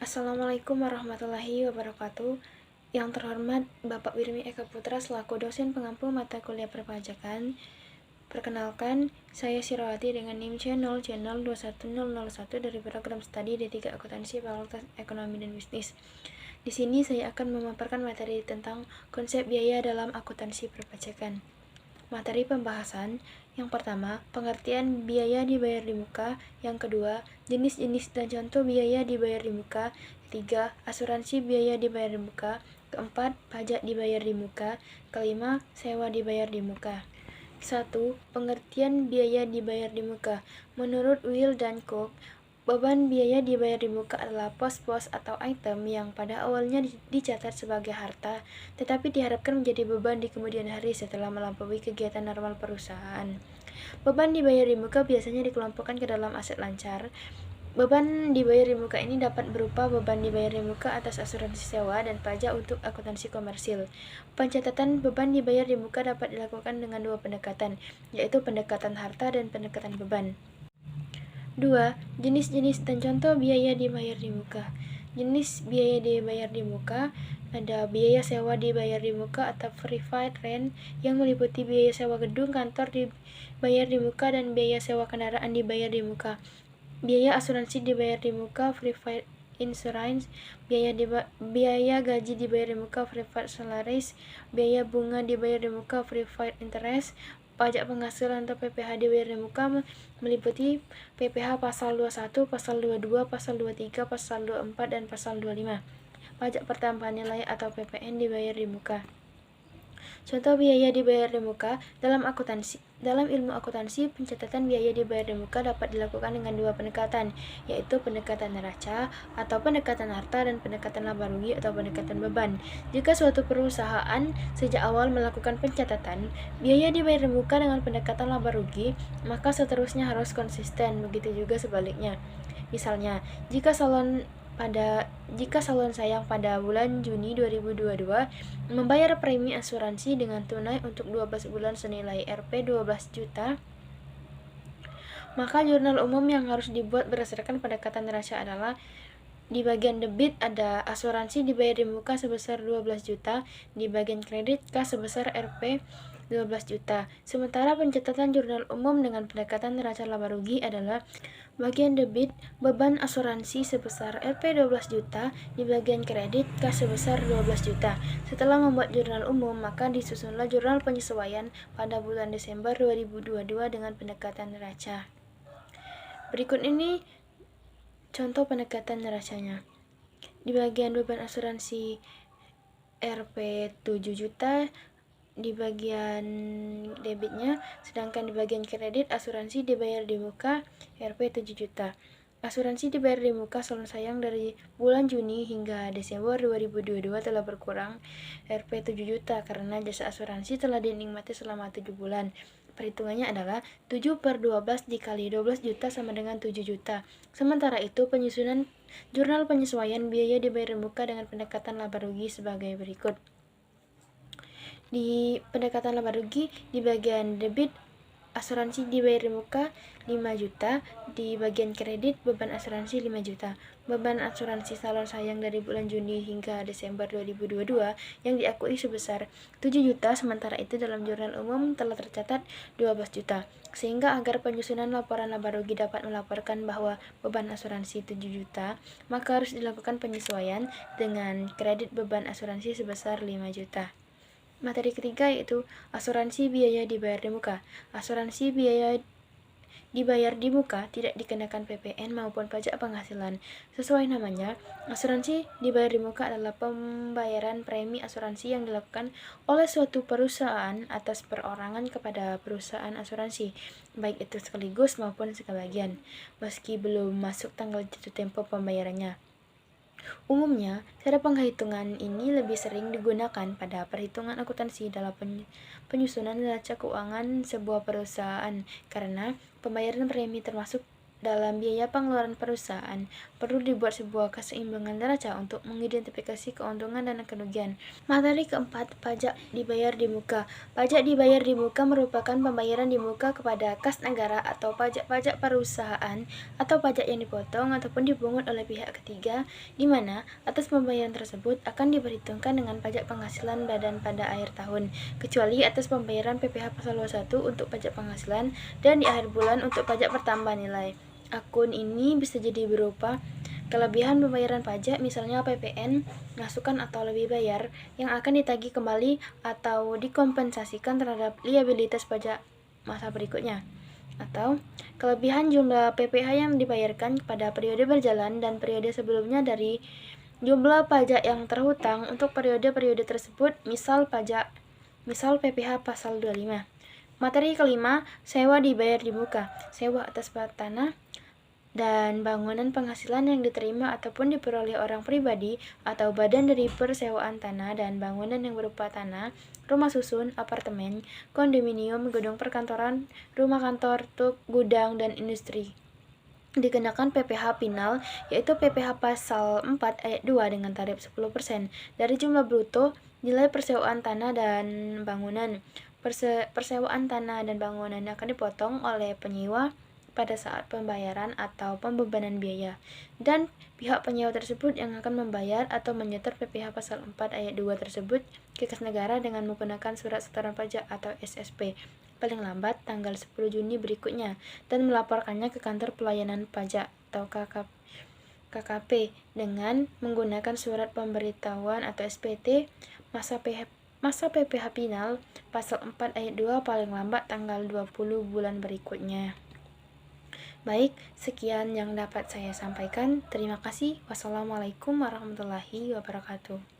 Assalamualaikum warahmatullahi wabarakatuh. Yang terhormat Bapak Wirmi Eka Putra selaku dosen pengampu mata kuliah perpajakan. Perkenalkan, saya Sirawati dengan NIM C0C02101 dari program studi D3 Akuntansi Fakultas Ekonomi dan Bisnis. Di sini saya akan memaparkan materi tentang konsep biaya dalam akuntansi perpajakan. Materi pembahasan yang pertama, pengertian biaya dibayar di muka. Yang kedua, jenis-jenis dan contoh biaya dibayar di muka. Ketiga, asuransi biaya dibayar di muka. Keempat, pajak dibayar di muka. Kelima, sewa dibayar di muka. 1. Pengertian biaya dibayar di muka. Menurut Will dan Cook, beban biaya dibayar di muka adalah pos-pos atau item yang pada awalnya dicatat sebagai harta, tetapi diharapkan menjadi beban di kemudian hari setelah melampaui kegiatan normal perusahaan. Beban dibayar di muka biasanya dikelompokkan ke dalam aset lancar. Beban dibayar di muka ini dapat berupa beban dibayar di muka atas asuransi sewa dan pajak untuk akuntansi komersil. Pencatatan beban dibayar di muka dapat dilakukan dengan dua pendekatan, yaitu pendekatan harta dan pendekatan beban. 2. Jenis-jenis dan contoh biaya dibayar di muka. Jenis biaya dibayar di muka ada biaya sewa dibayar di muka atau verified rent yang meliputi biaya sewa gedung kantor dibayar di muka dan biaya sewa kendaraan dibayar di muka. Biaya asuransi dibayar di muka verified insurance, biaya gaji dibayar di muka verified salaries, biaya bunga dibayar di muka verified interest. Pajak penghasilan atau PPh dibayar di muka meliputi PPh pasal 21, pasal 22, pasal 23, pasal 24, dan pasal 25. Pajak pertambahan nilai atau PPN dibayar di muka. Contoh biaya dibayar di muka dalam akuntansi. Dalam ilmu akuntansi, pencatatan biaya dibayar di muka dapat dilakukan dengan dua pendekatan, yaitu pendekatan neraca atau pendekatan harta dan pendekatan laba rugi atau pendekatan beban. Jika suatu perusahaan sejak awal melakukan pencatatan biaya dibayar di muka dengan pendekatan laba rugi, maka seterusnya harus konsisten, begitu juga sebaliknya. Misalnya, jika salon sayang pada bulan Juni 2022 membayar premi asuransi dengan tunai untuk 12 bulan senilai Rp 12 juta, maka jurnal umum yang harus dibuat berdasarkan pendekatan neraca adalah di bagian debit ada asuransi dibayar di muka sebesar 12 juta, di bagian kredit kas sebesar Rp 12 juta. Sementara pencatatan jurnal umum dengan pendekatan neraca laba rugi adalah bagian debit beban asuransi sebesar Rp 12 juta, di bagian kredit kas sebesar 12 juta. Setelah membuat jurnal umum, maka disusunlah jurnal penyesuaian pada bulan Desember 2022 dengan pendekatan neraca. Berikut ini contoh pendekatan neracanya. Di bagian beban asuransi Rp 7 juta di bagian debitnya, sedangkan di bagian kredit asuransi dibayar di muka Rp 7 juta. Asuransi dibayar di muka salon sayang dari bulan Juni hingga Desember 2022 telah berkurang Rp 7 juta karena jasa asuransi telah dinikmati selama 7 bulan. Perhitungannya adalah 7/12 dikali 12 juta sama dengan 7 juta. Sementara itu, penyusunan jurnal penyesuaian biaya dibayar di muka dengan pendekatan laba rugi sebagai berikut. Di pendekatan laba rugi, di bagian debit asuransi dibayar di muka 5 juta, di bagian kredit beban asuransi 5 juta. Beban asuransi salon sayang dari bulan Juni hingga Desember 2022 yang diakui sebesar 7 juta, sementara itu dalam jurnal umum telah tercatat 12 juta. Sehingga agar penyusunan laporan laba rugi dapat melaporkan bahwa beban asuransi 7 juta, maka harus dilakukan penyesuaian dengan kredit beban asuransi sebesar 5 juta. Materi ketiga yaitu asuransi biaya dibayar di muka. Asuransi biaya dibayar di muka tidak dikenakan PPN maupun pajak penghasilan. Sesuai namanya, asuransi dibayar di muka adalah pembayaran premi asuransi yang dilakukan oleh suatu perusahaan atas perorangan kepada perusahaan asuransi, baik itu sekaligus maupun sebagian, meski belum masuk tanggal jatuh tempo pembayarannya. Umumnya, cara penghitungan ini lebih sering digunakan pada perhitungan akuntansi dalam penyusunan neraca keuangan sebuah perusahaan karena pembayaran premi termasuk dalam biaya pengeluaran perusahaan. perlu dibuat sebuah keseimbangan neraca untuk mengidentifikasi keuntungan dan kerugian. Materi keempat, pajak dibayar di muka. Pajak dibayar di muka merupakan pembayaran di muka kepada kas negara atau pajak-pajak perusahaan atau pajak yang dipotong ataupun dipungut oleh pihak ketiga, di mana atas pembayaran tersebut akan diperhitungkan dengan pajak penghasilan badan pada akhir tahun, kecuali atas pembayaran PPh pasal 21 untuk pajak penghasilan dan di akhir bulan untuk pajak pertambahan nilai. Akun ini bisa jadi berupa kelebihan pembayaran pajak, misalnya PPN, masukan atau lebih bayar, yang akan ditagih kembali atau dikompensasikan terhadap liabilitas pajak masa berikutnya. Atau kelebihan jumlah PPh yang dibayarkan pada periode berjalan dan periode sebelumnya dari jumlah pajak yang terhutang untuk periode-periode tersebut, misal PPh pasal 25. Materi kelima, sewa dibayar di muka. Sewa atas tanah dan bangunan penghasilan yang diterima ataupun diperoleh orang pribadi atau badan dari persewaan tanah dan bangunan yang berupa tanah, rumah susun, apartemen, kondominium, gedung perkantoran, rumah kantor, gudang, dan industri. Dikenakan PPh final, yaitu PPh pasal 4 ayat 2 dengan tarif 10% dari jumlah bruto nilai persewaan tanah dan bangunan. Persewaan tanah dan bangunan akan dipotong oleh penyewa pada saat pembayaran atau pembebanan biaya, dan pihak penyewa tersebut yang akan membayar atau menyetor PPh pasal 4 ayat 2 tersebut ke kas negara dengan menggunakan surat setoran pajak atau SSP paling lambat tanggal 10 Juni berikutnya dan melaporkannya ke kantor pelayanan pajak atau KKP dengan menggunakan surat pemberitahuan atau SPT masa PPh final pasal 4 ayat 2 paling lambat tanggal 20 bulan berikutnya. Baik, sekian yang dapat saya sampaikan. Terima kasih. Wassalamualaikum warahmatullahi wabarakatuh.